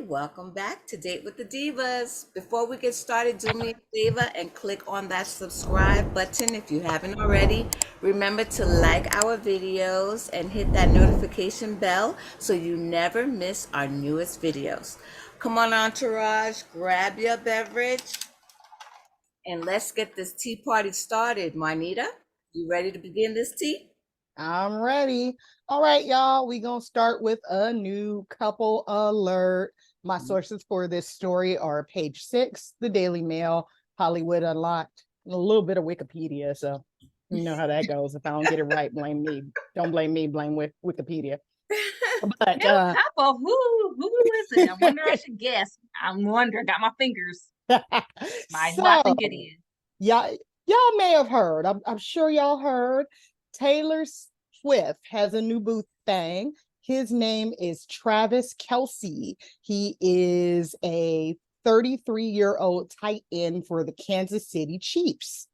welcome back to Date with the Divas. Before we get started, do me a favor and click on that subscribe button if you haven't already. Remember to like our videos and hit that notification bell so you never miss our newest videos. Come on, Entourage, grab your beverage and let's get this tea party started. Marnita, you ready to begin this tea? I'm ready. All right, y'all. We're going to start with a new couple alert. My sources for this story are page 6, the Daily Mail, Hollywood Unlocked, and a little bit of Wikipedia. So you know how that goes. If I don't get it right, blame me. Don't blame me, blame Wikipedia. But couple, who is it? I wonder. I should guess. I'm wondering. Got my fingers. Might not think it is. Y'all may have heard. I'm sure y'all heard. Taylor Swift has a new boo thing. His name is Travis Kelce. He is a 33-year-old tight end for the Kansas City Chiefs.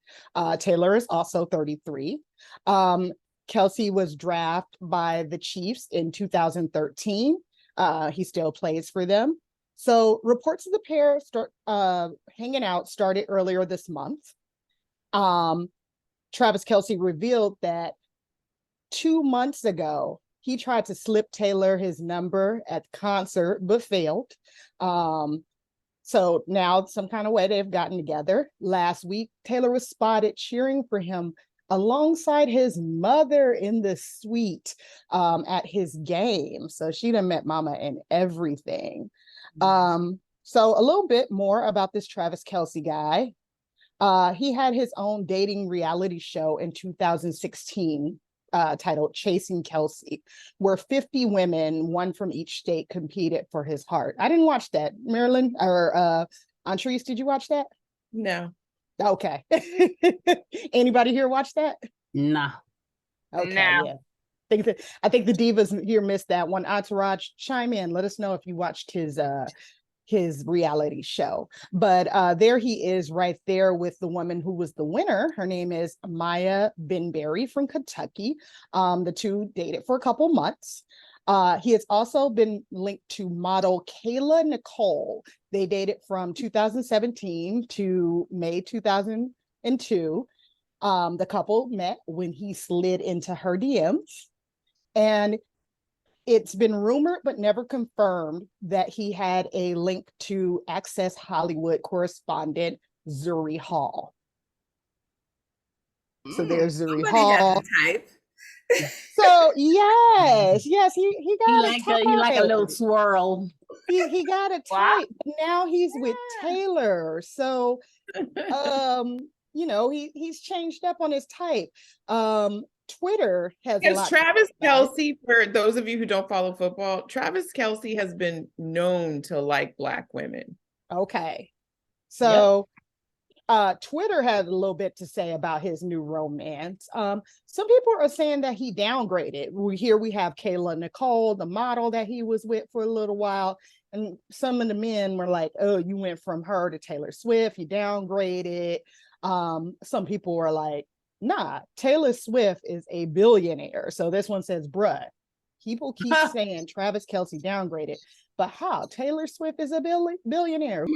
Taylor is also 33. Kelce was drafted by the Chiefs in 2013. He still plays for them. So reports of the pair hanging out started earlier this month. Travis Kelce revealed that 2 months ago, he tried to slip Taylor his number at the concert, but failed. So now some kind of way they've gotten together. Last week, Taylor was spotted cheering for him alongside his mother in the suite at his game. So she done met mama and everything. So a little bit more about this Travis Kelce guy. He had his own dating reality show in 2016 titled Chasing Kelce, where 50 women, one from each state, competed for his heart. I didn't watch that. Marilyn or Antrese, did you watch that? No. Okay. Anybody here watch that? No. Okay, no. Yeah. I think the divas here missed that one. Entourage, chime in. Let us know if you watched his reality show. But there he is right there with the woman who was the winner. Her name is Maya Benberry from Kentucky. The two dated for a couple months. He has also been linked to model Kayla Nicole. They dated from 2017 to May 2002. The couple met when he slid into her DMs. And it's been rumored, but never confirmed, that he had a link to Access Hollywood correspondent Zuri Hall. So there's Zuri Hall. Type. So yes, he got a type. He like a little swirl. He got a type. But now he's with Taylor. So he's changed up on his type. Twitter has a lot. Travis Kelce, for those of you who don't follow football, Travis Kelce has been known to like Black women. Okay. So Twitter has a little bit to say about his new romance. Some people are saying that he downgraded. We have Kayla Nicole, the model that he was with for a little while. And some of the men were like, oh, you went from her to Taylor Swift, you downgraded. Some people were like, nah, Taylor Swift is a billionaire. So this one says, bruh, people keep saying Travis Kelce downgraded, but how? Taylor Swift is a billionaire.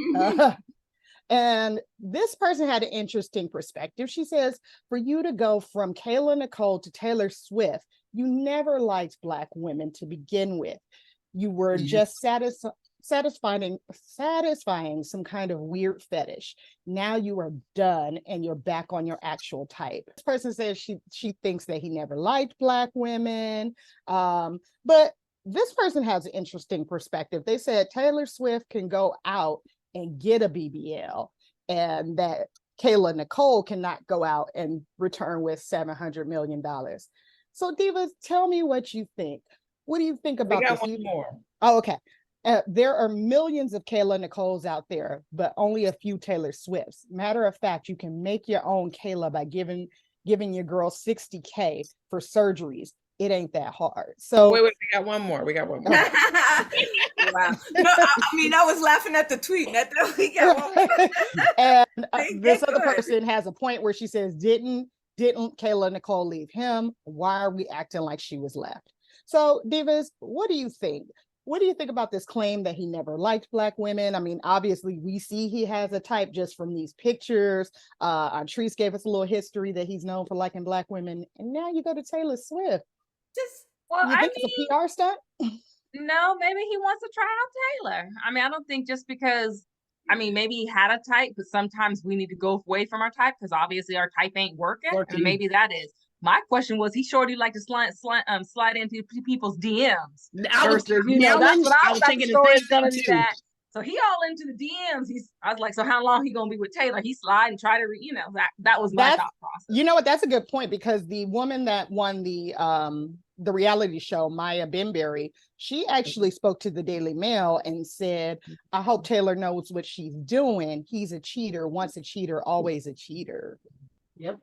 And this person had an interesting perspective. She says, for you to go from Kayla Nicole to Taylor Swift, you never liked Black women to begin with. You were just satisfying some kind of weird fetish. Now you are done and you're back on your actual type. This person says she thinks that he never liked Black women. But this person has an interesting perspective. They said Taylor Swift can go out and get a BBL, and that Kayla Nicole cannot go out and return with $700 million. So Divas, tell me what you think. What do you think about this? One more. Oh, okay. There are millions of Kayla Nicoles out there, but only a few Taylor Swifts. Matter of fact, you can make your own Kayla by giving your girl $60K for surgeries. It ain't that hard. So wait, we got one more. Wow. No, I was laughing at the tweet. We got one more. And this other person has a point where she says, didn't Kayla Nicole leave him? Why are we acting like she was left? So Divas, what do you think? what do you think about this claim that he never liked Black women? I mean, obviously we see he has a type just from these pictures. Artrice gave us a little history that he's known for liking Black women. And now you go to Taylor Swift. Well, You think it's a PR stunt? No, maybe he wants to try out Taylor. I mean, I don't think just because, I mean, maybe he had a type, but sometimes we need to go away from our type because obviously our type ain't working. And maybe that is. My question was, he surely like to slide into people's DMs. Versus, that's what I was thinking. Is gonna be that. So he all into the DMs. I was like, so how long he gonna be with Taylor? He slide and try to, that was my thought process. You know what? That's a good point because the woman that won the reality show, Maya Bembury, she actually spoke to the Daily Mail and said, I hope Taylor knows what she's doing. He's a cheater. Once a cheater, always a cheater. Yep.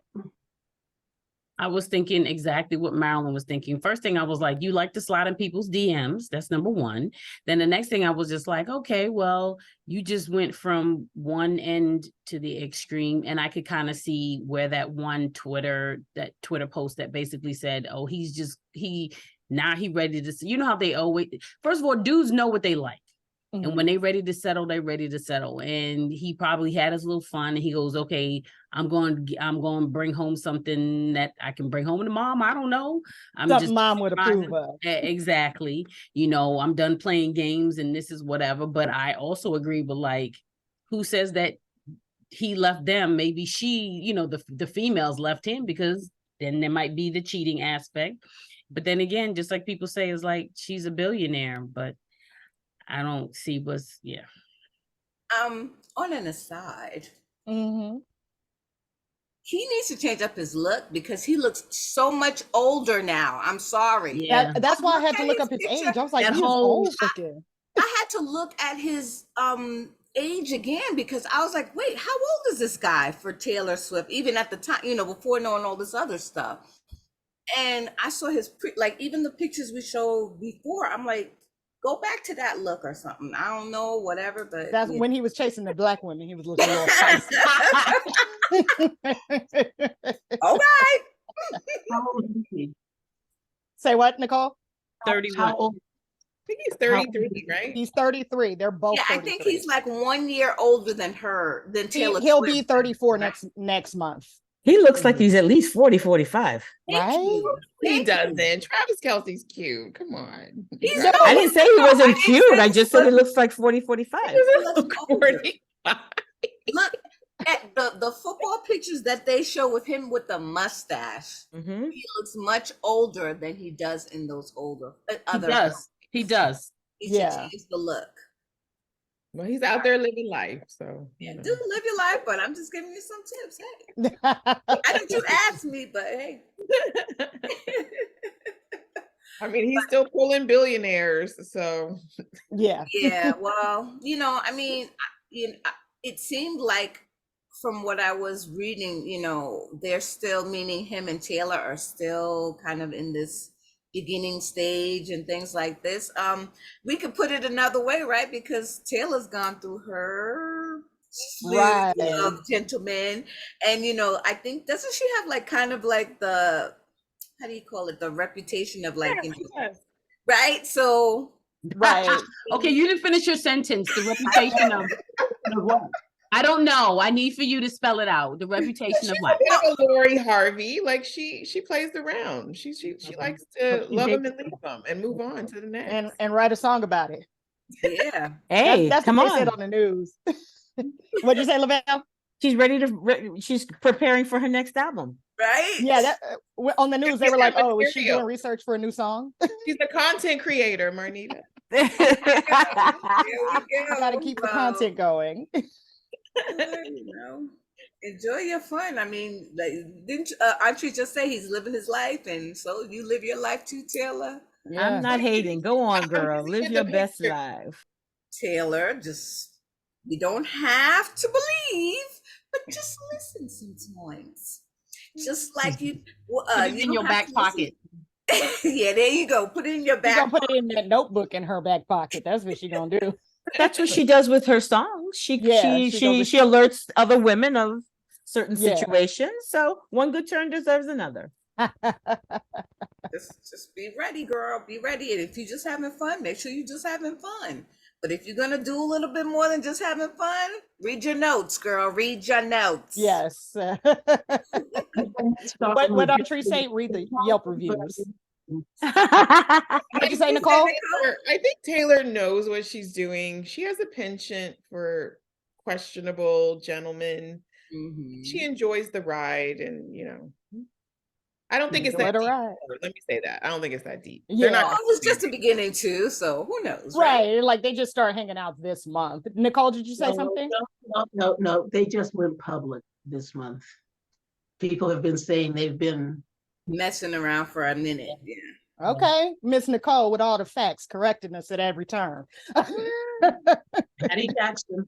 I was thinking exactly what Marilyn was thinking. First thing I was like, you like to slide in people's DMs. That's number one. Then the next thing I was just like, okay, well, you just went from one end to the extreme. And I could kind of see where that Twitter post that basically said, oh, now he ready to, you know how they always, first of all, dudes know what they like. Mm-hmm. And when they ready to settle, they ready to settle. And he probably had his little fun. And he goes, okay, I'm going to bring home something that I can bring home to mom. I don't know. Something mom would approve of. Exactly. I'm done playing games and this is whatever. But I also agree with like, who says that he left them? Maybe she, the females left him because then there might be the cheating aspect. But then again, just like people say, is like, she's a billionaire, but I don't see what's, yeah. On an aside, mm-hmm. he needs to change up his look because he looks so much older now. I'm sorry. Yeah. That's why I had to look up his age. I was like, he's old looking. I had to look at his age again because I was like, wait, how old is this guy for Taylor Swift? Even at the time, before knowing all this other stuff. And I saw his, even the pictures we showed before, I'm like, go back to that look or something. I don't know, whatever, but that's when he was chasing the Black women. He was looking a little all right. Say what, Nicole? 31. I think he's 33, right? He's 33. They're both. Yeah, 33. I think he's like 1 year older than Taylor. He'll be 34 next month. He looks like he's at least 40, 45. Right? He doesn't. Travis Kelce's cute. Come on. I didn't say he wasn't cute. I just said he looks like 40, 45. Look at the football pictures that they show with him with the mustache. Mm-hmm. He looks much older than he does in those older other. He does. He should change the look. Well, he's out there living life, so yeah, do live your life, but I'm just giving you some tips. Hey, I didn't you ask me, but hey. I mean, he's still pulling billionaires, so yeah. Well, I mean, it seemed like from what I was reading, they're still, meaning him and Taylor are still kind of in this beginning stage and things like this. We could put it another way, right? Because Taylor's gone through her right of gentlemen, and I think doesn't she have like kind of like the, how do you call it, the reputation of like, right? So right. Okay, you didn't finish your sentence. The reputation of what? I don't know. I need for you to spell it out. The reputation of what? Lori Harvey, like she plays around. She likes to love him and leave him and move on to the next. And write a song about it. Yeah. Hey, that's come what on. they said on the news. What'd you say, Lavelle? She's preparing for her next album. Right? Yeah, on the news they were like, "Oh, is she doing research for a new song?" She's a content creator, Marnita. Gotta keep the content going. Enjoy your fun. I mean, didn't Artrice just say he's living his life, and so you live your life too, Taylor? Yeah. I'm not hating. Go on, girl. Live your best life. Taylor, you don't have to believe, but just listen sometimes. Just like you in your back pocket. Yeah, there you go. Put it in your back. She's gonna put it in that notebook in her back pocket. That's what she's gonna do. That's what she does with her songs. She alerts other women of certain situations. So one good turn deserves another. Just be ready, girl. Be ready. And if you're just having fun, make sure you're just having fun. But if you're gonna do a little bit more than just having fun, read your notes, girl. Read your notes. Yes. What Audrey say? Read the Yelp reviews. What'd you say, Nicole? I think Taylor knows what she's doing. She has a penchant for questionable gentlemen. Mhm. She enjoys the ride, and I don't think it's Enjoy that the deep. ride. Let me say that. I don't think it's that deep. Yeah. They're Well, not it was just the beginning too, so who knows, right? Right. Like they just started hanging out this month. Nicole, did you say something? No. They just went public this month. People have been saying they've been Messing around for a minute. Yeah. Okay. Miss Nicole with all the facts, correcting us at every turn. Patty Jackson.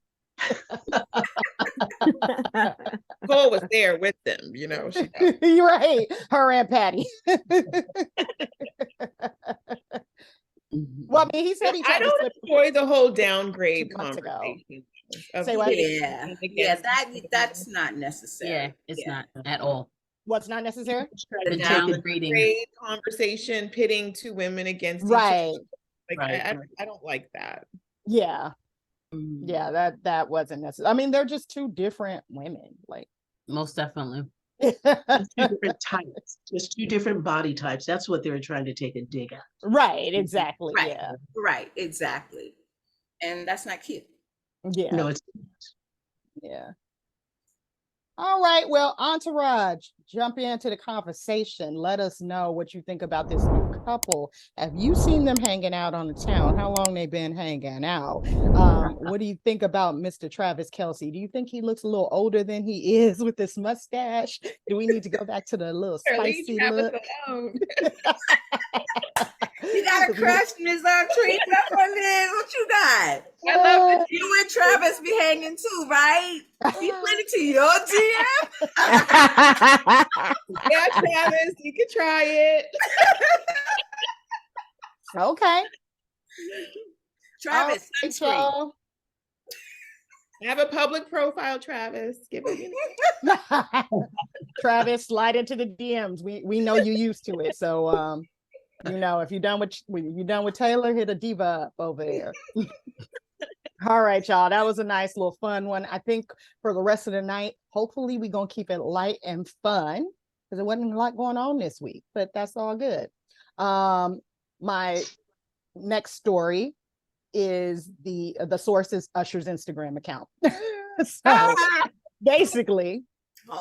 Cole was there with them, she knows. You're right. Her and Patty. Well, I mean, he said he I tried to don't slip. enjoy the whole downgrade 2 months ago. conversation. Say what? Yeah, that's not necessary. Yeah, it's not at all. What's not necessary? The to take it- downgrading. Grade conversation pitting two women against each Right. other. Like Right. I don't like that. Yeah. Yeah, that wasn't necessary. I mean, they're just two different women. Like Most definitely. Two different types, just two different body types. That's what they're trying to take a dig at. right, exactly. Right. Yeah. Right, exactly. And that's not cute. Yeah. No, it's Yeah. All right. Well, Entourage, jump into the conversation. Let us know what you think about this new couple. Have you seen them hanging out on the town? How long they been hanging out? What do you think about Mr. Travis Kelce? Do you think he looks a little older than he is with this mustache? Do we need to go back to the little Leave spicy Travis look? alone. You got a crush, Ms. Tree. That's what it is. What you got? I love that You and Travis be hanging too, right? He put it to your DM. Yeah, Travis, you can try it. Okay. Travis, All right, sunscreen. y'all. Have a public profile, Travis. Give it. Travis, slide into the DMs. We know you used to it. So if you're done with Taylor, hit a diva up over there. All right, y'all. That was a nice little fun one. I think for the rest of the night, hopefully we're gonna keep it light and fun because there wasn't a lot going on this week, but that's all good. My next story is the source is Usher's Instagram account. So basically,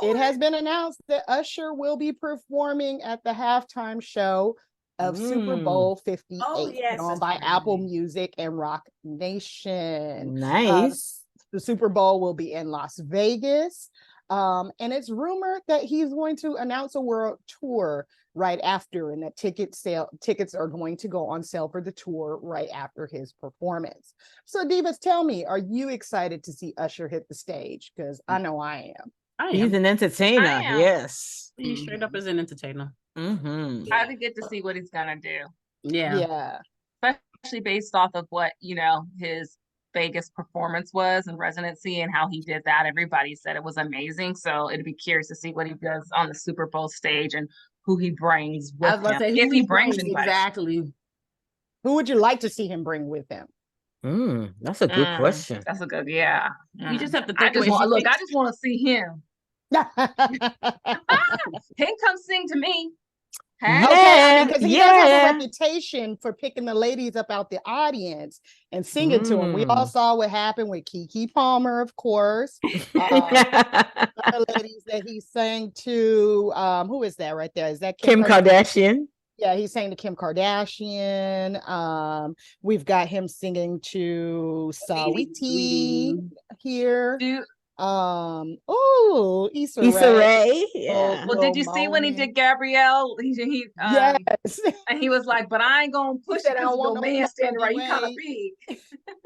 it has been announced that Usher will be performing at the halftime show of Super Bowl 58 yes, on that's by right. Apple Music and Rock Nation. Nice. The Super Bowl will be in Las Vegas. And it's rumored that he's going to announce a world tour right after, and that tickets are going to go on sale for the tour right after his performance. So Divas, tell me, are you excited to see Usher hit the stage? Because I know I am. He's an entertainer. I am. Yes. He's straight up as an entertainer. Mm-hmm. I would get to see what he's gonna do, Yeah. especially based off of what his Vegas performance was and residency and how he did that. Everybody said it was amazing, so it'd be curious to see what he does on the Super Bowl stage and who he brings I with was him, about to say, if who he brings anybody. exactly. Who would you like to see him bring with him? That's a good question. That's a good, yeah. You just have to I think just away. want, I just want to see him. He can come sing to me. Hey? Okay, because he does have a Yeah. reputation for picking the ladies up out the audience and singing to them. We all saw what happened with Keke Palmer, of course. The ladies that he sang to. Who is that right there? Is that Kim Kardashian. Yeah, he sang to Kim Kardashian. We've got him singing to Sweetie here. Issa Rae. Yeah. Well, did you see when he did Gabrielle? Yes. And he was like, but I ain't gonna push it. I don't want no man standing right. You kind of big.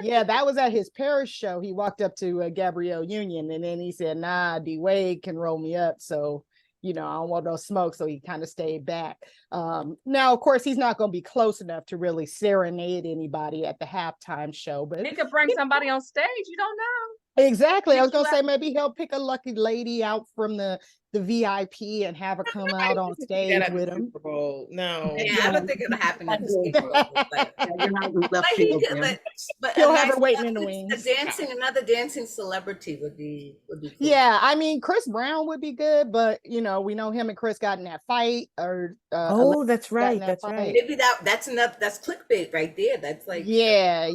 Yeah, that was at his Paris show. He walked up to Gabrielle Union and then he said, nah, D Wade can roll me up. So, I don't want no smoke. So he kind of stayed back. Now, of course, he's not going to be close enough to really serenade anybody at the halftime show, but He could bring somebody on stage. You don't know. exactly. I was going to say maybe he'll pick a lucky lady out from the the VIP and have her come out on stage with him. Super Bowl. No. Yeah, I don't think it'll happen at the Super Bowl. But, You're not in left but he field could, there. but He'll a have her nice waiting in the dancing- wings. another dancing celebrity would be cool. Yeah, I mean, Chris Brown would be good, but you know, we know him and Chris got in that fight, or Oh, that's got in right. that That's fight. right. Maybe that's enough. That's clickbait right there. That's like Yeah,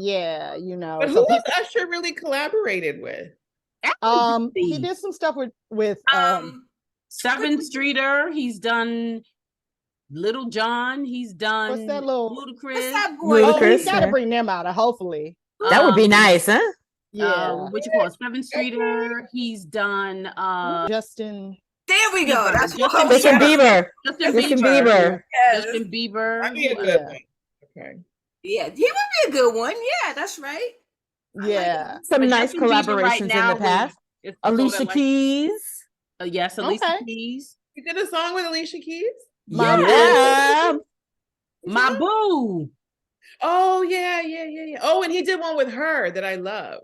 you know. But So who else Usher really collaborated with? he did some stuff with 7th Streeter. He's done Little John. He's done what's that little what's Ludacris. that boy? oh, Ludacris, he's gotta yeah. bring them out, hopefully. That would be nice, huh? Yeah. What you call it? 7th Streeter. He's done Justin. There we go. That's what Justin Justin Bieber. Justin Justin Bieber. Bieber. Yes. Justin Bieber. That'd be a good Yeah. one. Okay. Yeah, he would be a good one. Yeah, that's right. Yeah. Some But nice Justin Bieber right collaborations now in the past. is Alicia sort of like- Keys. Yes, Alicia Okay. Keys. You did a song with Alicia Keys? My Yeah. My boo. Oh, yeah. Oh, and he did one with her that I love.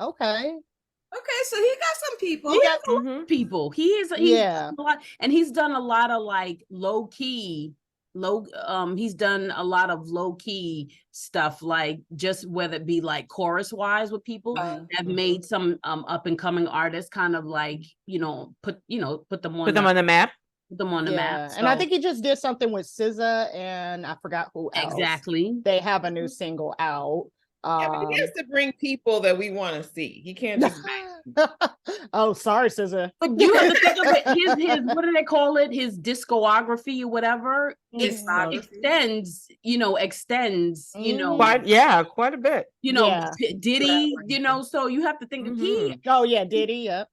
Okay. Okay, so he got some people. He got Mhm. People. He's Yeah. done a lot, and he's done a lot of like low key. He's done a lot of low key stuff, like just whether it be like chorus wise with people have made some up and coming artists kind of like put them on Put them on the map. put them on the map. And I So- think he just did something with SZA and I forgot who else. exactly. They have a new single out. Yeah, but he has to bring people that we want to see. He can't just Oh, sorry, SZA. But you have to think of it. His what do they call it? His discography or whatever. It extends. Quite a bit. Yeah. Diddy. So you have to think of he Oh yeah, Diddy. Yep.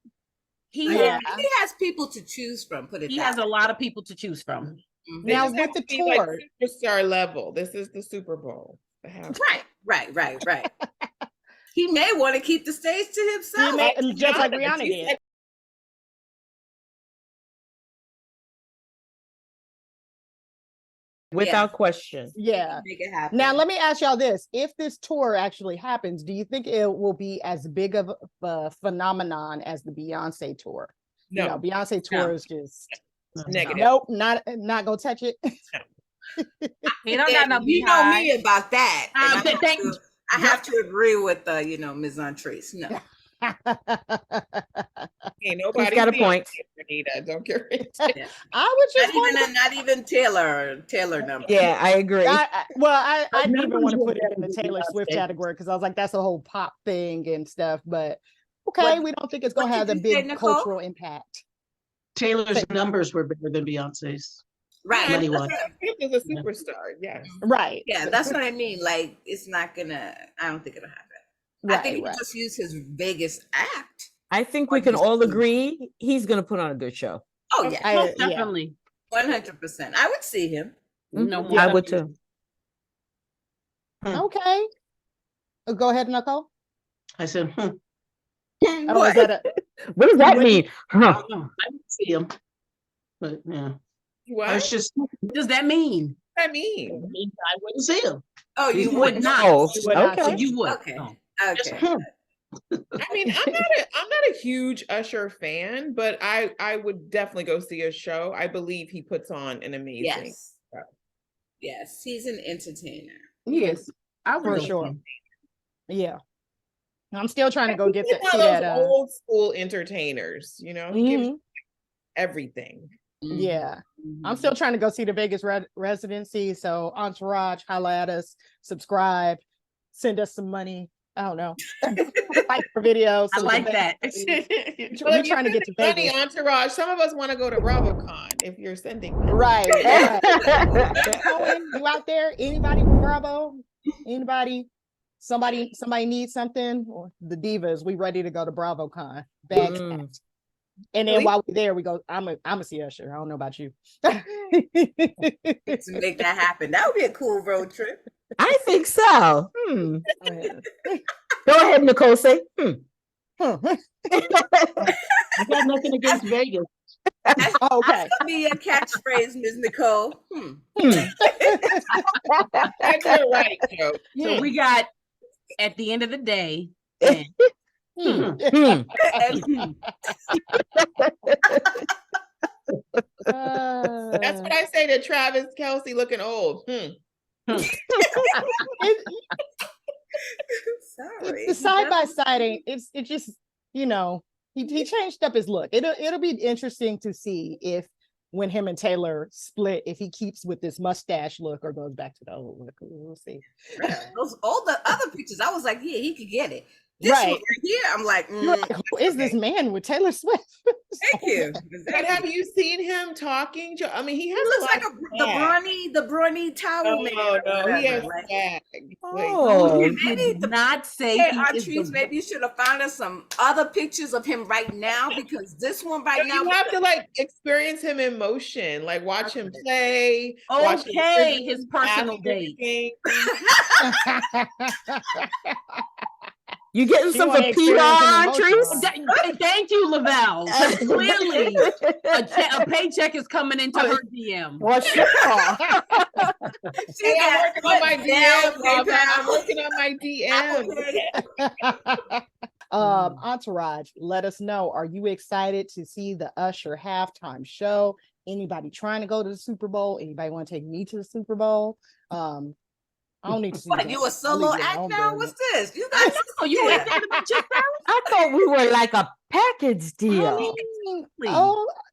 Yeah, he has people to choose from. Put it. He that has way. a lot of people to choose from. They Now just have with the to be, like, tour, superstar level. This is the Super Bowl. Right. He may want to keep the stage to he himself. may, just like Rihanna, Rihanna she did. said- Without question. Yeah. Make it happen. Now let me ask y'all this: if this tour actually happens, do you think it will be as big of a phenomenon as the Beyonce tour? No, You know, Beyonce tour is just negative. nope, not gonna touch it. He don't got no You know behind. me about that. And Thank- I have to agree with Ms. Entrance. No. Ain't nobody got a point. Anita, don't get rid. I would just want Not even Taylor number. Yeah, I agree. I didn't even numbers want to will put it in the definitely be Taylor Swift Beyonce. category because I was like, that's a whole pop thing and stuff. But okay, What- we don't think it's gonna what have the did you say, big Nicole? cultural impact. Taylor's numbers were bigger than Beyonce's. Right. Money wise. Swift is a superstar. Yes. Right. Yeah, that's what I mean. Like, it's not gonna. I don't think it'll happen. I think he'll just use his Vegas act. I think we can all agree he's going to put on a good show. Oh yeah, Most definitely. 100%. I would see him. No Mhm. more. I would too. Okay. Go ahead, Nicole. I said, Oh, What? is that a, What does that mean? I Huh. don't know. I would see him. But yeah, What I was does just, What does that mean? that mean? I wouldn't see him. Oh, you would would not. Oh, You would not okay. So you would. Okay. Oh. Okay. I mean, I'm not a huge Usher fan, but I would definitely go see a show. I believe he puts on an amazing. Yes. Yes, he's an entertainer. Yes, I would for go sure? see. Yeah. I'm still trying to go get He's that. one See of those that. old school entertainers. You know, he gives Mhm. everything. Yeah. I'm still trying to go see the Vegas residency. So Entourage, holla at us, subscribe, send us some money. I don't know. Like for videos. I so like we that. can- Well, We're if you're trying to get to sending money, Vegas. Entourage. Some of us want to go to BravoCon. If you're sending money. Right. right. Cohen, you out there? Anybody from Bravo? Anybody? Somebody needs something? Or the Divas, we ready to go to BravoCon. Bags Mm. packed. And then Really? while we're there, we go, I'm a see Usher. I don't know about you. To make that happen. That would be a cool road trip. I think so. Yeah. Go ahead, Nicole. Say. Huh. I got nothing against Vegas. Oh, okay. That's gonna be your catchphrase, Ms. Nicole. You're right, Joe. So we got at the end of the day. Hmm. And That's what I say to Travis Kelce looking old. Sorry. The side by side ain't. It's just, you know, he changed up his look. It'll be interesting to see if when him and Taylor split, if he keeps with this mustache look or goes back to the old look. We'll see. Those all the other pictures, I was like, yeah, he could get it. This Right. one right here, I'm like, You're like, who is this man with Taylor Swift? Thank you. But have you seen him talking? I mean, he has He looks a like the brawny towel man. Oh no, he has Like, swag. Oh, maybe Did not say hey, he is Artrice, the maybe you should have found us some other pictures of him right now, because this one right now. You have to like experience him in motion, like watch him play. Watch him okay, his personal after date. the you getting some for wanna experience PR, an Trees? emotion, Thank you, Lavelle. 'Cause clearly, a paycheck is coming into her DM. For sure. Hey, I'm working on my DM. PayPal. I'm working on my DM. Entourage, let us know. Are you excited to see the Usher halftime show? Anybody trying to go to the Super Bowl? Anybody want to take me to the Super Bowl? I don't need to see What, that. you a solo I'll leave you act alone now? doing What's it. this? You guys, You ain't thinking about yourself? I thought we were like a package deal.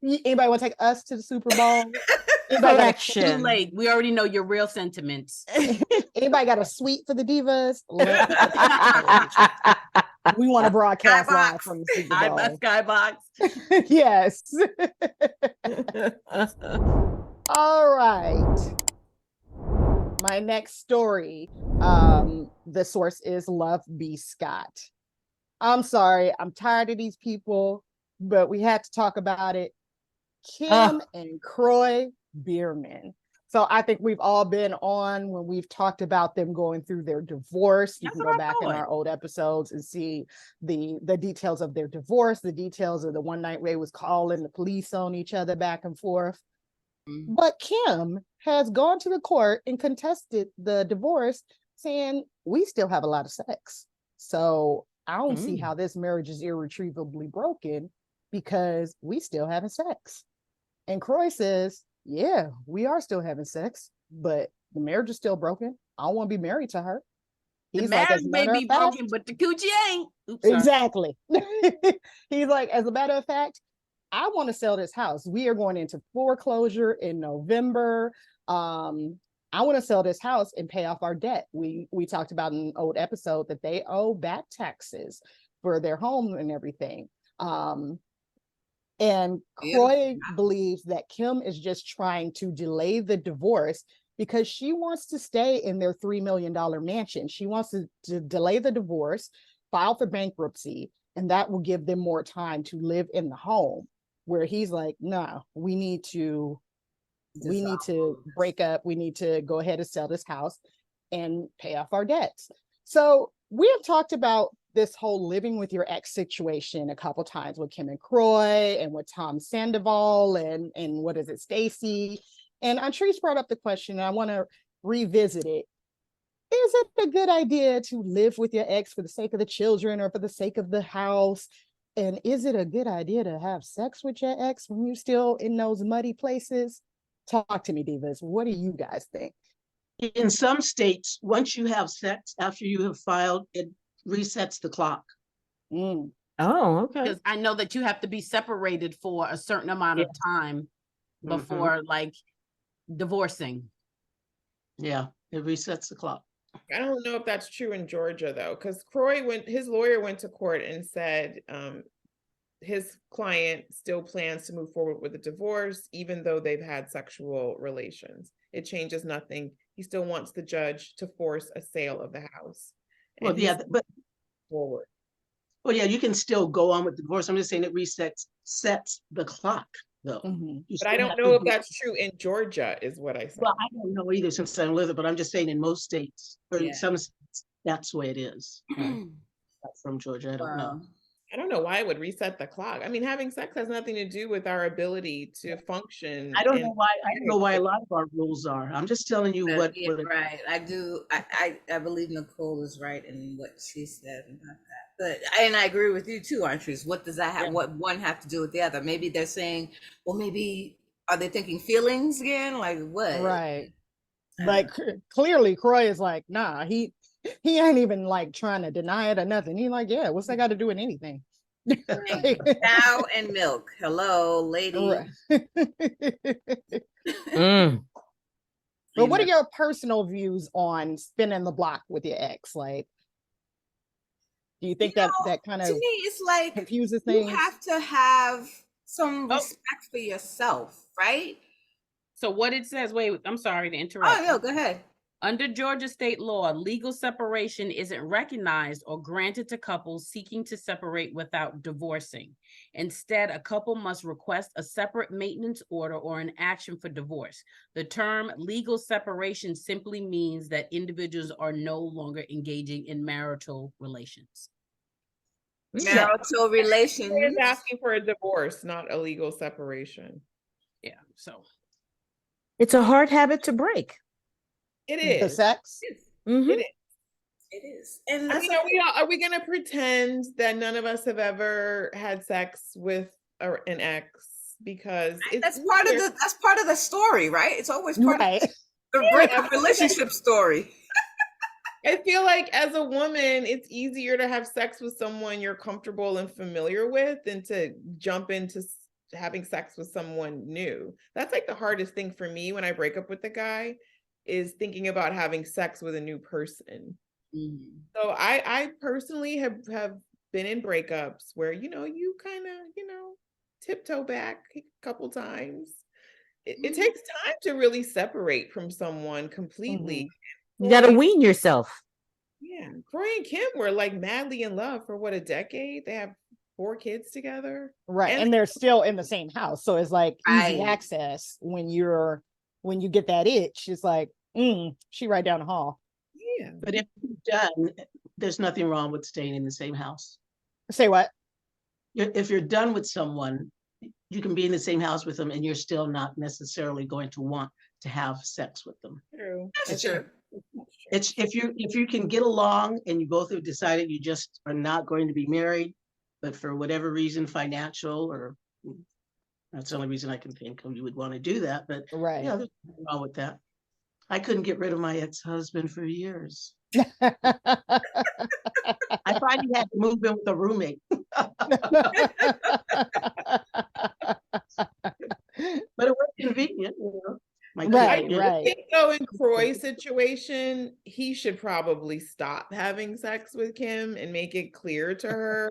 Anybody want to take us to the Super Bowl? Anybody got, Too Correction. late. We already know your real sentiments. anybody got a suite for the Divas? We want to broadcast live from the Super I Bowl. Skybox. Yes. All right. My next story. The source is Love B. Scott. I'm sorry, I'm tired of these people, but we had to talk about it. Kim and Kory Biermann. So I think we've all been on when we've talked about them going through their divorce. You That's can what go I back in thought. our old episodes and see the details of their divorce, the details of the one night Ray was calling the police on each other back and forth. But Kim has gone to the court and contested the divorce, saying we still have a lot of sex. So I don't see how this marriage is irretrievably broken because we still having sex. And Kory says, yeah, we are still having sex, but the marriage is still broken. I don't want to be married to her. The He's like, marriage as a may matter be of fact, broken, but the coochie ain't. Oops, sorry. exactly. He's like, as a matter of fact, I want to sell this house. We are going into foreclosure in November. I want to sell this house and pay off our debt. We talked about in an old episode that they owe back taxes for their home and everything. And Kory believes that Kim is just trying to delay the divorce because she wants to stay in their $3 million mansion. She wants to delay the divorce, file for bankruptcy, and that will give them more time to live in the home. Where he's like, no, we need to break up. We need to go ahead and sell this house and pay off our debts. So we have talked about this whole living with your ex situation a couple times with Kim and Kory and with Tom Sandoval and what is it, Stacey. And Artrice brought up the question, and I want to revisit it. Is it a good idea to live with your ex for the sake of the children or for the sake of the house? And is it a good idea to have sex with your ex when you're still in those muddy places? Talk to me, Divas. What do you guys think? In some states, once you have sex after you have filed, it resets the clock. Oh, okay. Because I know that you have to be separated for a certain amount of time before like divorcing. Yeah, it resets the clock. I don't know if that's true in Georgia though, because his lawyer went to court and said his client still plans to move forward with a divorce, even though they've had sexual relations. It changes nothing. He still wants the judge to force a sale of the house. Well, yeah, but forward. Well, yeah, you can still go on with the divorce. I'm just saying it sets the clock though. But I don't know if that's true in Georgia, is what I said. Well, I don't know either since I don't live it, but I'm just saying in most states, or in some states, that's the way it is. From Georgia, I don't know. I don't know why it would reset the clock. I mean, having sex has nothing to do with our ability to function. I don't know why a lot of our rules are. I'm just telling you what right. I do. I believe Nicole is right in what she said about that. And I agree with you too, Andres. What does that have? What one have to do with the other? Maybe they're saying, well, maybe are they thinking feelings again? Like what? Right. But clearly, Croy is like, nah, he ain't even like trying to deny it or nothing. He like, yeah, what's that got to do with anything? Cow and milk. Hello, lady. But what are your personal views on spinning the block with your ex? Like, do you think that kind of, to me, it's like confuses things? You have to have some respect for yourself, right? So what it says, wait, I'm sorry to interrupt. Oh no, go ahead. Under Georgia state law, legal separation isn't recognized or granted to couples seeking to separate without divorcing. Instead, a couple must request a separate maintenance order or an action for divorce. The term legal separation simply means that individuals are no longer engaging in marital relations. Marital relations. Is asking for a divorce, not a legal separation. Yeah, so it's a hard habit to break. It is. The sex? Mm-hmm. It is. It is. And I mean, are we gonna pretend that none of us have ever had sex with an ex? Because that's part of the story, right? It's always part of the breakup relationship story. I feel like as a woman, it's easier to have sex with someone you're comfortable and familiar with than to jump into having sex with someone new. That's like the hardest thing for me when I break up with a guy, is thinking about having sex with a new person. Mm-hmm. So I personally have been in breakups where, you kind of, tiptoe back a couple times. It takes time to really separate from someone completely. You got to wean yourself. Yeah. Kory and Kim were like madly in love for a decade. They have 4 kids together. Right. And they're still in the same house. So it's like easy access when you get that itch. It's like, she right down the hall. Yeah. But if you're done, there's nothing wrong with staying in the same house. Say what? If you're done with someone, you can be in the same house with them and you're still not necessarily going to want to have sex with them. True. That's true. It's if you can get along and you both have decided you just are not going to be married, but for whatever reason, financial, or that's the only reason I can think of you would want to do that. But right. Yeah, there's nothing wrong with that. I couldn't get rid of my ex-husband for years. I finally had to move in with a roommate. But it was convenient, Right. I think though in Kroy's situation, he should probably stop having sex with Kim and make it clear to her,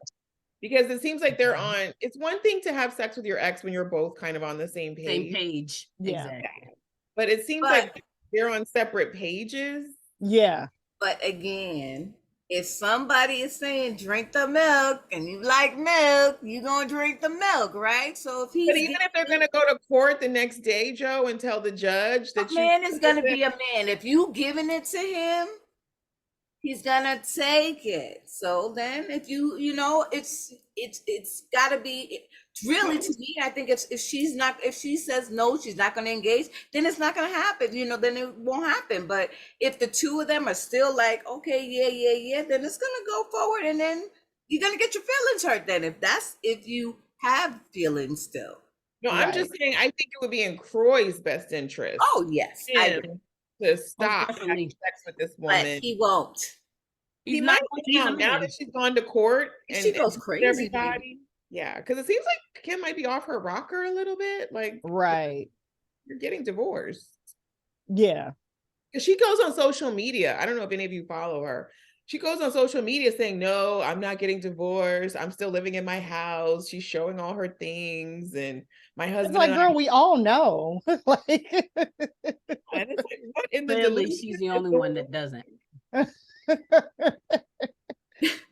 because it seems like it's one thing to have sex with your ex when you're both kind of on the same page. Same page. Yeah. Exactly. But it seems like they're on separate pages. Yeah. But again, if somebody is saying drink the milk and you like milk, you're gonna drink the milk, right? So if even if they're gonna go to court the next day, Joe, and tell the judge that man is gonna be a man. If you giving it to him, he's gonna take it. So then if it's gotta be really, to me, I think if she says no, she's not gonna engage, then it's not gonna happen, then it won't happen. But if the two of them are still like, okay, yeah, then it's gonna go forward, and then you're gonna get your feelings hurt then if you have feelings still. No, right. I'm just saying, I think it would be in Kroy's best interest. Oh yes, to stop having sex with this woman. But he won't. He might now that she's gone to court and she goes crazy. Everybody. Yeah, because it seems like Kim might be off her rocker a little bit. Like, right, you're getting divorced. Yeah, because she goes on social media. I don't know if any of you follow her. She goes on social media saying, "No, I'm not getting divorced. I'm still living in my house." She's showing all her things, and my husband. It's like, girl, we all know. What in the clearly, she's the only one that doesn't.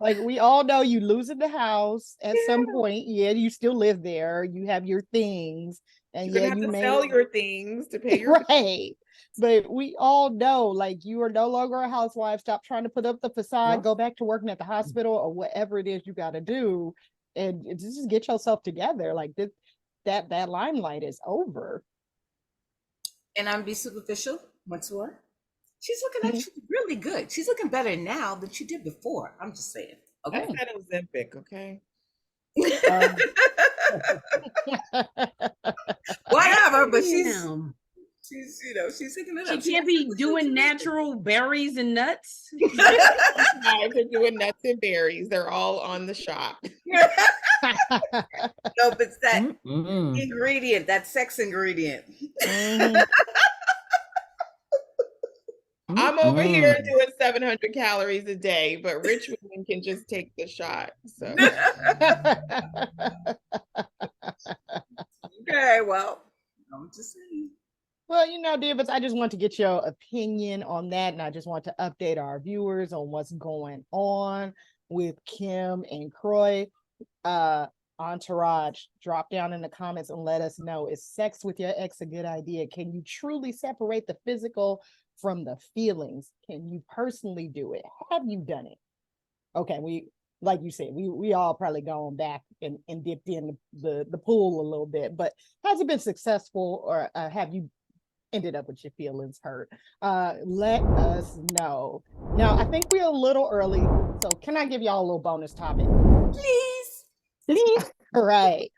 Like, we all know you losing the house at some point. Yeah, you still live there. You have your things, and you have to sell your things to pay your right. But we all know, like, you are no longer a housewife. Stop trying to put up the facade. Go back to working at the hospital or whatever it is you got to do, and just get yourself together. Like that limelight is over. And I'm be superficial once more. She's looking actually really good. She's looking better now than she did before. I'm just saying. Okay. I said Ozempic, okay? Whatever, but she's Damn. she's picking it She up. can't be doing natural berries and nuts. Guys are doing nuts and berries. They're all on the shop. No, but it's that Mm-mm. ingredient, that sex ingredient. Mhm. I'm over here Mm-mm. doing 700 calories a day, but rich women can just take the shot. So Okay, well, I'm just saying. Well, Divas, I just want to get your opinion on that, and I just want to update our viewers on what's going on with Kim and Kroy. Entourage, drop down in the comments and let us know, is sex with your ex a good idea? Can you truly separate the physical from the feelings? Can you personally do it? Have you done it? Okay, like you said, we all probably gone back and dipped in the pool a little bit, but has it been successful, or have you ended up with your feelings hurt? Let us know. Now, I think we're a little early, so can I give y'all a little bonus topic? Please. Please. All right.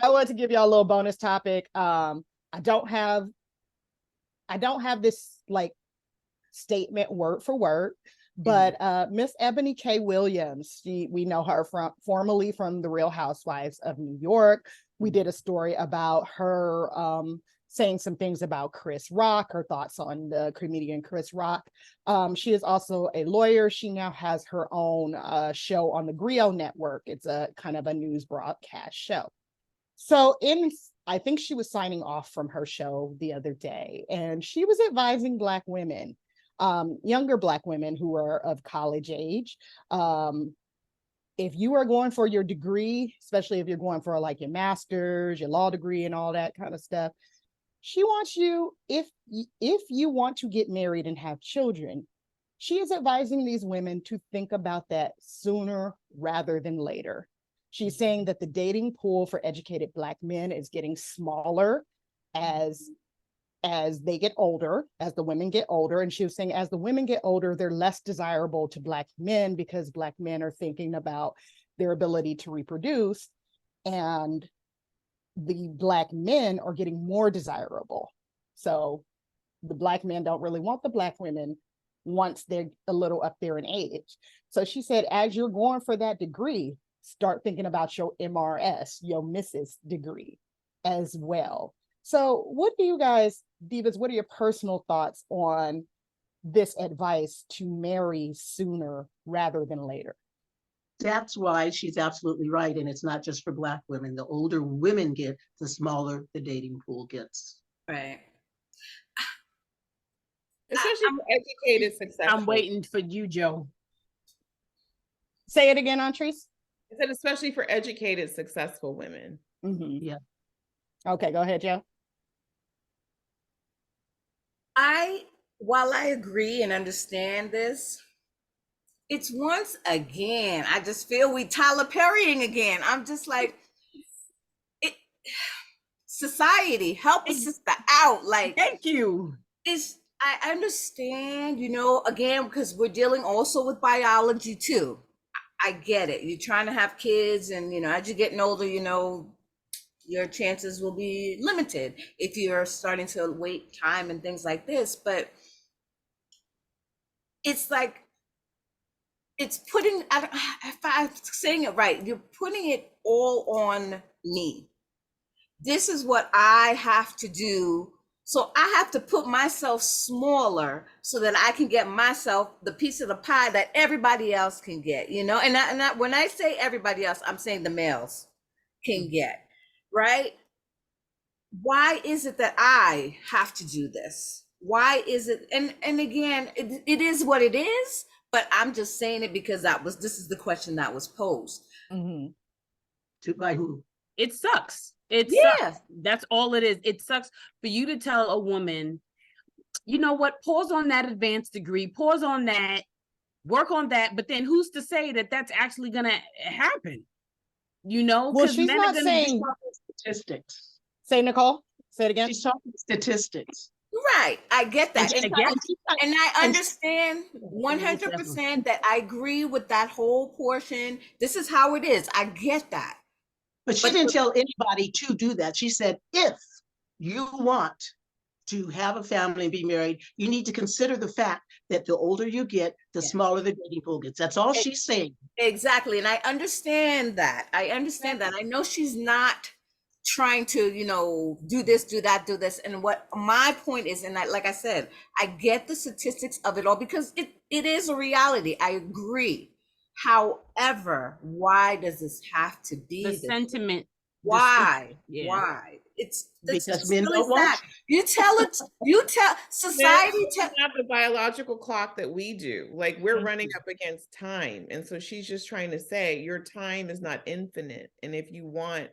I want to give y'all a little bonus topic. I don't have this like statement word for word, but Miss Eboni K. Williams, we know her formerly from The Real Housewives of New York. We did a story about her saying some things about Chris Rock, her thoughts on the comedian Chris Rock. She is also a lawyer. She now has her own show on the Griot Network. It's a kind of a news broadcast show. So I think she was signing off from her show the other day, and she was advising Black women, younger Black women who are of college age. If you are going for your degree, especially if you're going for like your master's, your law degree and all that kind of stuff, she wants you, if you want to get married and have children, she is advising these women to think about that sooner rather than later. She's saying that the dating pool for educated Black men is getting smaller as they get older, as the women get older. And she was saying, as the women get older, they're less desirable to Black men because Black men are thinking about their ability to reproduce, and the Black men are getting more desirable. So the Black men don't really want the Black women once they're a little up there in age. So she said, as you're going for that degree, start thinking about your MRS, your Mrs. degree as well. So what do you guys, Divas, what are your personal thoughts on this advice to marry sooner rather than later? That's why she's absolutely right. And it's not just for Black women. The older women get, the smaller the dating pool gets. Right. especially for educated, successful. I'm waiting for you, Joe. Say it again, Antrese. I said especially for educated, successful women. Mm-hmm. Yeah. Okay, go ahead, Joe. While I agree and understand this, it's once again, I just feel we Tyler Perrying again. I'm just like, society, help a sister out. Like, Thank you. I understand, again, because we're dealing also with biology too. I get it. You're trying to have kids, and as you're getting older, your chances will be limited if you're starting to wait time and things like this. But it's like, it's putting, if I'm saying it right, you're putting it all on me. This is what I have to do. So I have to put myself smaller so that I can get myself the piece of the pie that everybody else can get, and when I say everybody else, I'm saying the males can get, right? Why is it that I have to do this? Why is it? And again, it is what it is. But I'm just saying it because this is the question that was posed. Mm-hmm. By who? It sucks. It Yeah. sucks. That's all it is. It sucks for you to tell a woman, you know what, pause on that advanced degree, pause on that, work on that. But then who's to say that that's actually going to happen? Well, she's not saying statistics. Say, Nicole, say it again. She's talking statistics. Right. I get that. And And, again, and I understand 100% that I agree with that whole portion. This is how it is. I get that. But she didn't tell anybody to do that. She said, if you want to have a family and be married, you need to consider the fact that the older you get, the smaller the dating pool gets. That's all she's saying. Exactly. And I understand that. I understand that. I know she's not trying to, do this, do that, do this. And what my point is, and like I said, I get the statistics of it all because it is a reality. I agree. However, why does this have to be the this way? sentiment. Why? Yeah. Why? It's Because men really don't want sad. You tell society Men have the biological clock that we do. Like we're running up against time. And so she's just trying to say your time is not infinite. And if you want,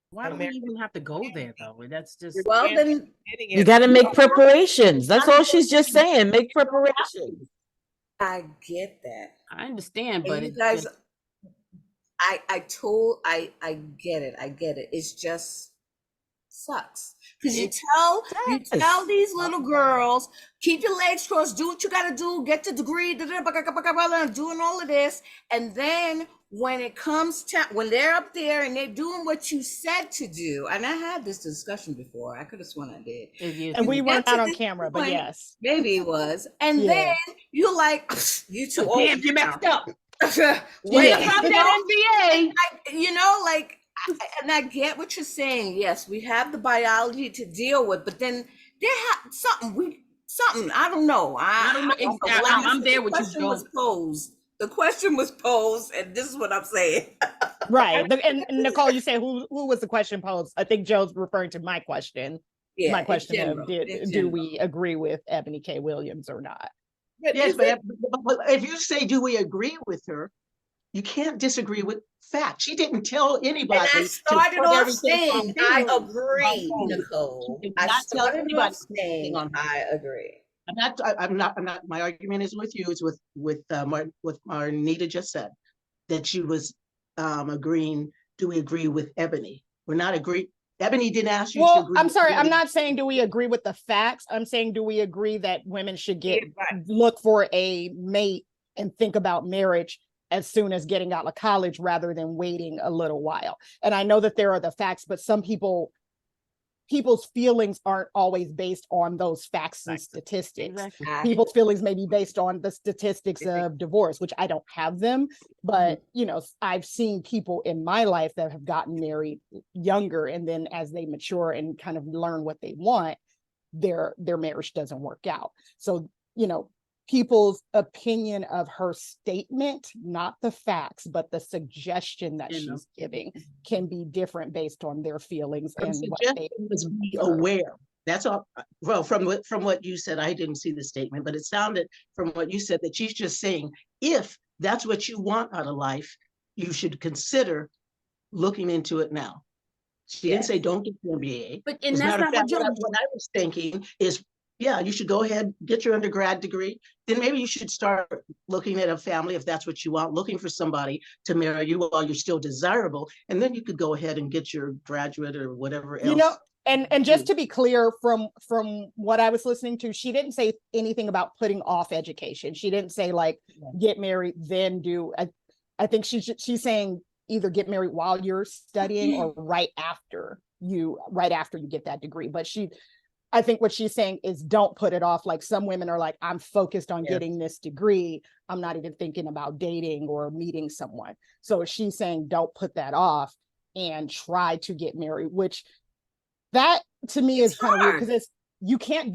Why do we even have to go there though? That's just well then You got to make preparations. That's all she's just saying. Make preparations. I get that. I understand, but And you guys, I get it. I get it. It's just sucks because you tell these little girls, keep your legs crossed, do what you got to do, get the degree, doing all of this, and then when it comes to when they're up there and they're doing what you said to do, and I had this discussion before. I could have sworn I did. And we weren't out on camera, but yes, maybe it was. And then you're like, you too old. damn, you messed up. Wait, From that NBA. And I get what you're saying. Yes, we have the biology to deal with, but then there something I don't know. I don't know. Exactly. I'm there with you. The question was posed, and this is what I'm saying. right. And Nicole, you say who was the question posed? I think Joe's referring to my question. Yeah, my question general, of do we agree with Eboni K. Williams or not? But yes, but if you say, do we agree with her? You can't disagree with facts. She didn't tell anybody. And I started off saying I agree, Nicole. I started off saying I agree. I'm not. My argument isn't with you. It's with Marnita just said that she was agreeing. Do we agree with Eboni? We're not agree. Eboni didn't ask you. Well, I'm sorry. I'm not saying do we agree with the facts. I'm saying do we agree that women should look for a mate and think about marriage as soon as getting out of college rather than waiting a little while. And I know that there are the facts, but some people's feelings aren't always based on those facts and statistics. Exactly. People's feelings may be based on the statistics of divorce, which I don't have them, but I've seen people in my life that have gotten married younger, and then as they mature and kind of learn what they want, their marriage doesn't work out. So, people's opinion of her statement, not the facts, but the suggestion that she's giving can be different based on their feelings and what they was be aware. That's all. Well, from what you said, I didn't see the statement, but it sounded from what you said that she's just saying, if that's what you want out of life, you should consider looking into it now. She didn't say don't get your MBA. But and that's not what I was thinking is, yeah, you should go ahead, get your undergrad degree. Then maybe you should start looking at a family if that's what you want, looking for somebody to marry you while you're still desirable. And then you could go ahead and get your graduate or whatever else. And just to be clear, from what I was listening to, she didn't say anything about putting off education. She didn't say like get married, then do. I think she's saying either get married while you're studying or right after you get that degree. But I think what she's saying is don't put it off. Like some women are like, I'm focused on getting this degree. I'm not even thinking about dating or meeting someone. So she's saying don't put that off and try to get married, which that to me is kind of weird because you can't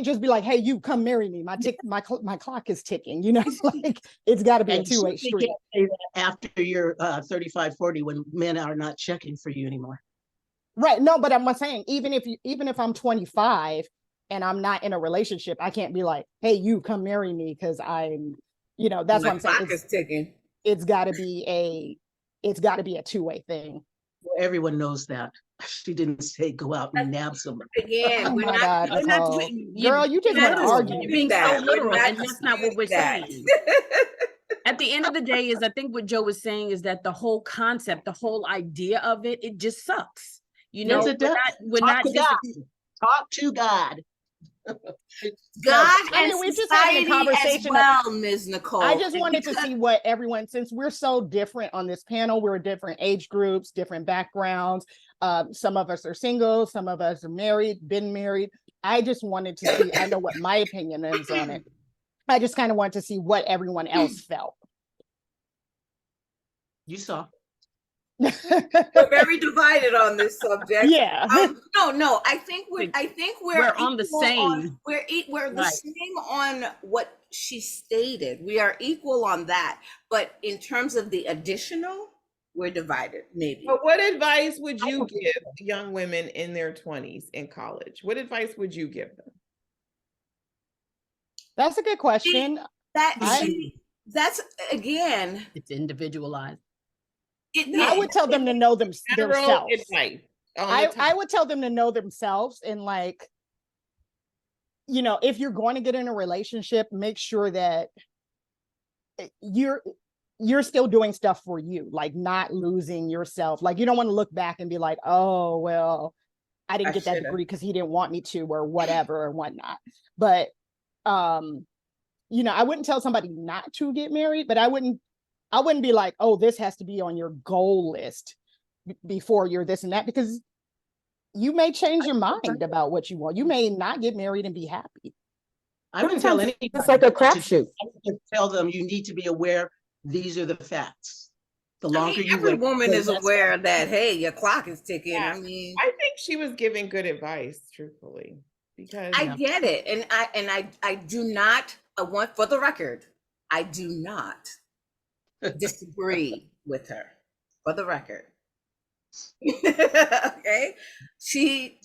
just be like, hey, you come marry me. My clock is ticking, like it's got to be a two-way street. You can't say that after you're 35, 40 when men are not checking for you anymore. Right. No, but I'm saying even if I'm 25 and I'm not in a relationship, I can't be like, hey, you come marry me because I'm, that's what I'm saying. It's ticking. It's got to be a two-way thing. Well, everyone knows that. She didn't say go out and nab somebody. Again, we're not girl, you just want to argue. You're being so literal, and that's not what we're saying. At the end of the day, I think what Joe was saying is that the whole concept, the whole idea of it just sucks. Yes, it does. We're not Talk to God. God I and mean, we're just having a society as conversation. well, Ms. Nicole. I just wanted to Because- see what everyone, since we're so different on this panel, we're different age groups, different backgrounds. Some of us are single, some of us are married, been married. I just wanted to see, I know what my opinion is on it. I just kind of wanted to see what everyone else felt. You saw. We're very divided on this subject. Yeah. No. I think we're on the equal same. We're the Right. same on what she stated. We are equal on that. But in terms of the additional, we're divided. Maybe. But what advice would you give young women in their 20s in college? What advice would you give them? That's a good question. That's again. It's individualized. I would tell them to know General themselves. advice. I would tell them to know themselves, and like, you know, if you're going to get in a relationship, make sure that you're still doing stuff for you, like not losing yourself. Like, you don't want to look back and be like, oh, well, I didn't get that degree because he didn't want me to, or whatever or whatnot. But you know, I wouldn't tell somebody not to get married, but I wouldn't be like, oh, this has to be on your goal list before you're this and that, because you may change your mind about what you want. You may not get married and be happy. I wouldn't tell anybody. It's like a crapshoot. I would tell them you need to be aware these are the facts. The longer you every wait, woman the is less- aware that, hey, your clock is ticking. Yeah. I mean, I think she was giving good advice, truthfully, because I get it, and I do not. I want, for the record, I do not disagree with her. For the record, okay.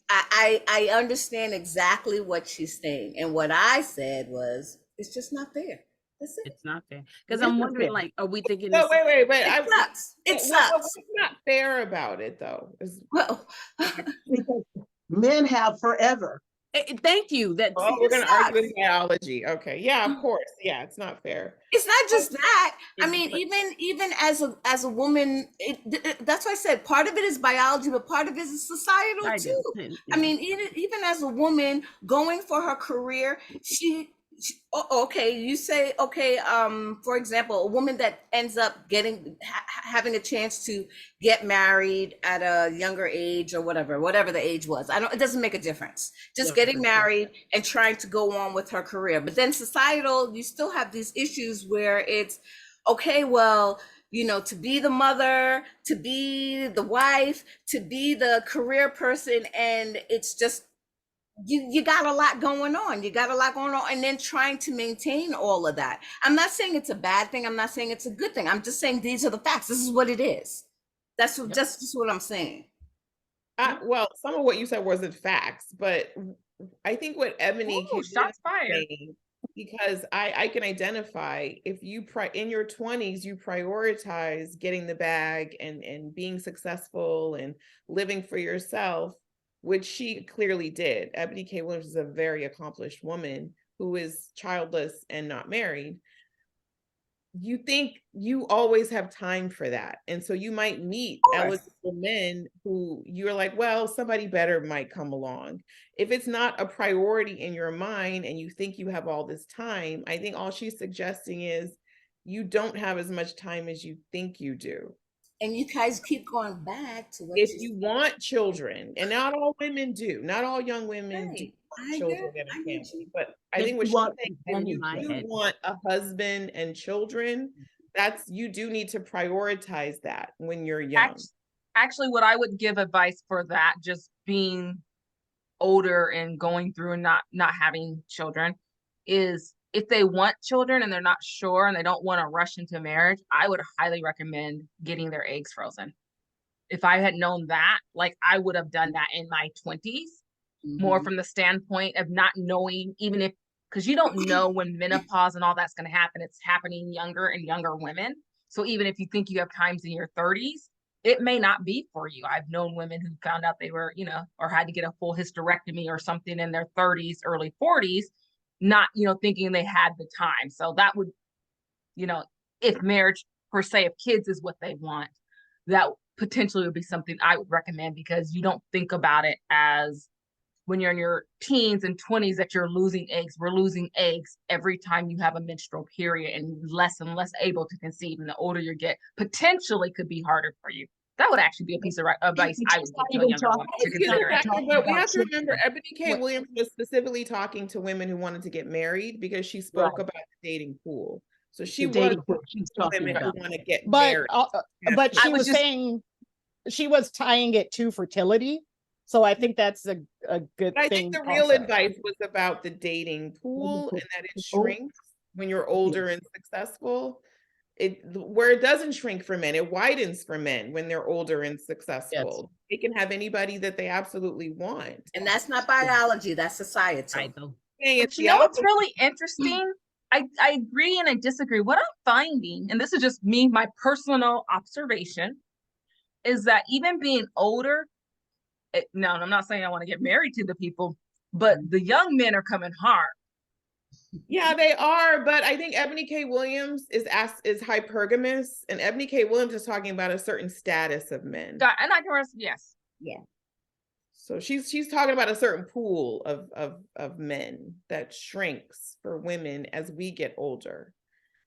I understand exactly what she's saying, and what I said was, it's just not fair. That's it. It's not fair. Because I'm wondering, fair. like, are we thinking? No, wait. It sucks. It sucks. What's not fair about it, though? Well, Because men have forever. Thank you. That Oh, we're going to argue sucks. with biology. Okay, yeah, of course. Yeah, it's not fair. it's not just that. I It's mean, like- even as a woman, that's why I said part of it is biology, but part of it is societal too. I mean, even as a woman going for her career, okay, you say, okay, for example, a woman that ends up having a chance to get married at a younger age or whatever the age was. It doesn't make a difference. Just getting married and trying to go on with her career. But then societal, you still have these issues where it's, okay, well, you know, to be the mother, to be the wife, to be the career person, and it's just, you got a lot going on. And then trying to maintain all of that. I'm not saying it's a bad thing. I'm not saying it's a good thing. I'm just saying these are the facts. This is what it is. That's just what I'm saying. Well, some of what you said wasn't facts, but I think what Eboni Ooh, shots fired. saying, because I can identify, if you in your 20s you prioritize getting the bag and being successful and living for yourself, which she clearly did. Eboni K. Williams is a very accomplished woman who is childless and not married. You think you always have time for that. And so you might meet eligible men who you're like, well, somebody better might come along. If it's not a priority in your mind and you think you have all this time, I think all she's suggesting is you don't have as much time as you think you do. And you guys keep going back to what If you want children, and not all women do, not all young women do want children in a family, but I think what she's saying is, if you do want a husband and children, you do need to prioritize that when you're young. Actually, what I would give advice for that, just being older and going through and not having children, is if they want children and they're not sure and they don't want to rush into marriage, I would highly recommend getting their eggs frozen. If I had known that, like, I would have done that in my 20s, more from the standpoint of not knowing, even if, because you don't know when menopause and all that's going to happen. It's happening younger and younger women. So even if you think you have times in your 30s, it may not be for you. I've known women who found out they were, or had to get a full hysterectomy or something in their 30s, early 40s, not, thinking they had the time. So that would, if marriage per se, if kids is what they want, that potentially would be something I would recommend, because you don't think about it as when you're in your teens and 20s that you're losing eggs. We're losing eggs every time you have a menstrual period and less able to conceive. And the older you get, potentially could be harder for you. That would actually be a piece of advice I would give to a younger woman to consider. But we have to remember, Eboni K. Williams was specifically talking to women who wanted to get married because she spoke about the dating pool. So she was talking women who want to get married. But she was saying she was tying it to fertility. So I think that's a good thing. I think the real advice was about the dating pool and that it shrinks when you're older and successful. Where it doesn't shrink for men, it widens for men when they're older and successful. Yes. They can have anybody that they absolutely want. And that's not biology, that's society. But you know what's really interesting? I agree and I disagree. What I'm finding, and this is just me, my personal observation, is that even being older, now I'm not saying I want to get married to the people, but the young men are coming hard. Yeah, they are, but I think Eboni K. Williams is hypergamous, and Eboni K. Williams is talking about a certain status of men. And I can yes. Yeah. So she's talking about a certain pool of men that shrinks for women as we get older.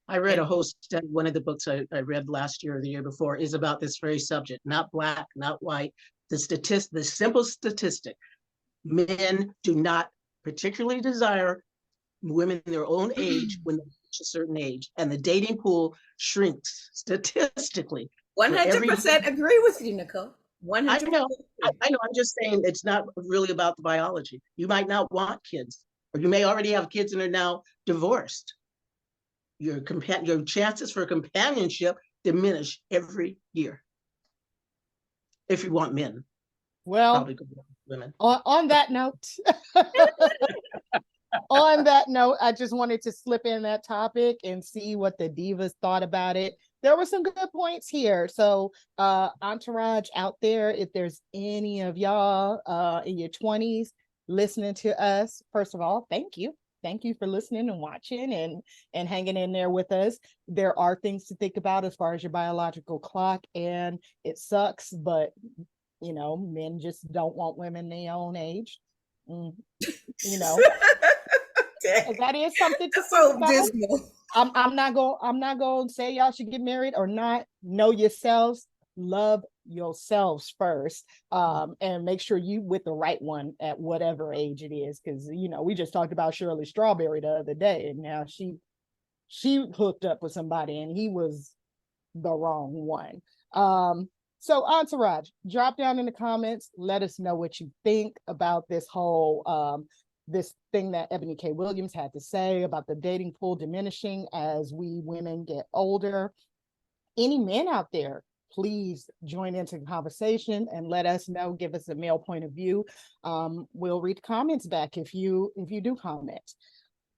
I read a whole study. One of the books I read last year or the year before is about this very subject, not black, not white. The simple statistic: men do not particularly desire women their own age when they reach a certain age, and the dating pool shrinks statistically. 100% agree with you, Nicole. 100%. I know. I'm just saying it's not really about the biology. You might not want kids, or you may already have kids and are now divorced. Your chances for companionship diminish every year. If you want men, well, women. On that note. On that note, I just wanted to slip in that topic and see what the divas thought about it. There were some good points here. So entourage out there, if there's any of y'all in your 20s listening to us, first of all, thank you. Thank you for listening and watching and hanging in there with us. There are things to think about as far as your biological clock, and it sucks, but you know, men just don't want women their own age. You know. That is something to think about. Dismal. I'm not going to say y'all should get married or not. Know yourselves, love yourselves first, and make sure you with the right one at whatever age it is. Because you know, we just talked about Shirley Strawberry the other day, and now she hooked up with somebody and he was the wrong one. So entourage, drop down in the comments, let us know what you think about this whole this thing that Eboni K. Williams had to say about the dating pool diminishing as we women get older. Any men out there, please join into the conversation and let us know, give us a male point of view. We'll read comments back if you do comment.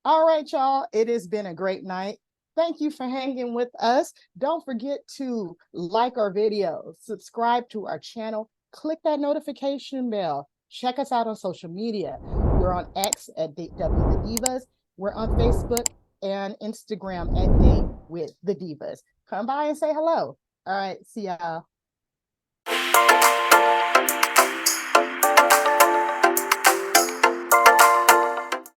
All right, y'all, it has been a great night. Thank you for hanging with us. Don't forget to like our videos, subscribe to our channel, click that notification bell. Check us out on social media. We're on X at Date W the Divas. We're on Facebook and Instagram at Date with the Divas. Come by and say hello. All right, see y'all.